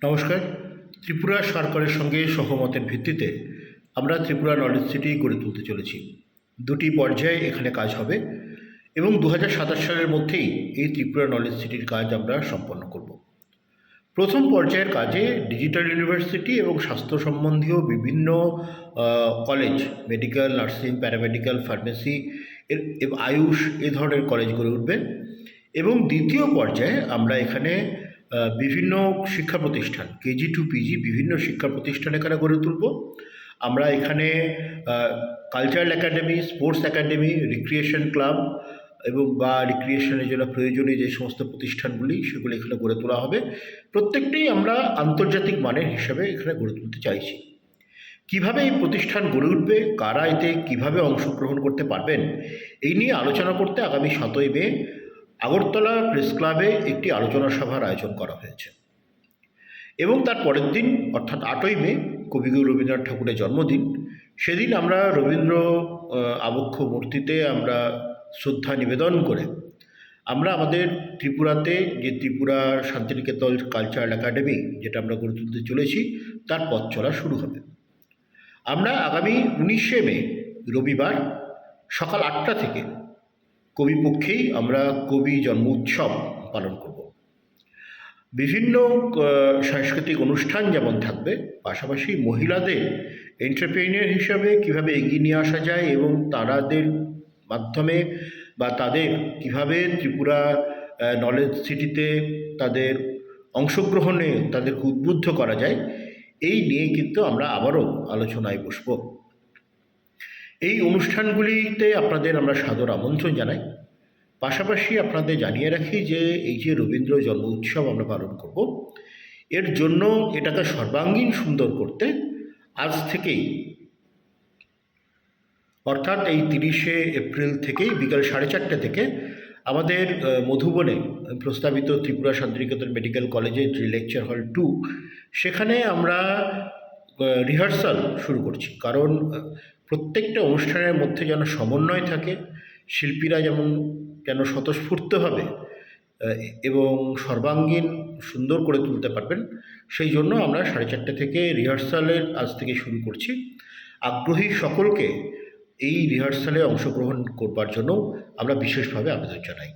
নমস্কার। ত্রিপুরা সরকারের সঙ্গে সহমতের ভিত্তিতে আমরা ত্রিপুরা নলেজ সিটি গড়ে তুলতে চলেছি। দুটি পর্যায়ে এখানে কাজ হবে এবং 2027 সালের মধ্যেই এই ত্রিপুরা নলেজ সিটির কাজ আমরা সম্পন্ন করব। প্রথম পর্যায়ের কাজে ডিজিটাল ইউনিভার্সিটি এবং স্বাস্থ্য সম্বন্ধীয় বিভিন্ন college, medical, nursing, paramedical, pharmacy এবং আয়ুষ এই ধরনের কলেজ গড়ে উঠবে। এবং দ্বিতীয় পর্যায়ে আমরা এখানে বিভিন্ন শিক্ষা প্রতিষ্ঠান, কেজি টু পিজি বিভিন্ন শিক্ষা প্রতিষ্ঠান এখানে গড়ে তুলব। আমরা এখানে cultural academy, sports academy, recreation club এবং রিক্রিয়েশনের জন্য প্রয়োজনীয় যে সমস্ত প্রতিষ্ঠানগুলি সেগুলি এখানে গড়ে তোলা হবে। প্রত্যেকটাই আমরা আন্তর্জাতিক মানের হিসাবে এখানে গড়ে তুলতে চাইছি। কিভাবে এই প্রতিষ্ঠান গড়ে উঠবে, কারা এতে কীভাবে অংশগ্রহণ করতে পারবেন, এই নিয়ে আলোচনা করতে আগামী 7ই মে আগরতলা প্রেস ক্লাবে একটি আলোচনা সভার আয়োজন করা হয়েছে। এবং তার পরের দিন অর্থাৎ 8ই মে কবিগুরু রবীন্দ্রনাথ ঠাকুরের জন্মদিন। সেদিন আমরা রবীন্দ্র আবক্ষ মূর্তিতে আমরা শ্রদ্ধা নিবেদন করে আমরা আমাদের ত্রিপুরাতে যে ত্রিপুরা শান্তিনিকেতন কালচারাল একাডেমি যেটা আমরা গড়ে তুলতে চলেছি তার পথ চলা শুরু হবে। আমরা আগামী 19শে মে রবিবার সকাল 8টা থেকে কবিপক্ষেই আমরা কবি জন্ম উৎসব পালন করব। বিভিন্ন সাংস্কৃতিক অনুষ্ঠান যেমন থাকবে, পাশাপাশি মহিলাদের এন্টারপ্রেনিয়র হিসাবে কীভাবে এগিয়ে নিয়ে আসা যায় এবং তাদের মাধ্যমে বা তাদের কীভাবে ত্রিপুরা নলেজ সিটিতে তাদের অংশগ্রহণে তাদেরকে উদ্বুদ্ধ করা যায়, এই নিয়ে কিন্তু আমরা আবারও আলোচনায় বসব। এই অনুষ্ঠানগুলিতে আপনাদের আমরা সাদর আমন্ত্রণ জানাই। পাশাপাশি আপনাদের জানিয়ে রাখি যে এই যে রবীন্দ্র জন্ম উৎসব আমরা পালন করব, এর জন্য এটাকে সর্বাঙ্গীন সুন্দর করতে আজ থেকেই অর্থাৎ এই 30শে এপ্রিল থেকেই বিকাল 4:30 থেকে আমাদের মধুবনে প্রস্তাবিত ত্রিপুরা শান্তিনিকেতন মেডিকেল কলেজের যে লেকচার হল 2 সেখানে আমরা রিহার্সাল শুরু করছি। কারণ প্রত্যেকটা অনুষ্ঠানের মধ্যে যেন সমন্বয় থাকে, শিল্পীরা যেন স্বতঃস্ফূর্তভাবে এবং সর্বাঙ্গীন সুন্দর করে তুলতে পারবেন, সেই জন্য আমরা 4:30 থেকে রিহার্সালের আজ থেকে শুরু করছি। আগ্রহী সকলকে এই রিহার্সালে অংশগ্রহণ করবার জন্য আমরা বিশেষভাবে আবেদন জানাই।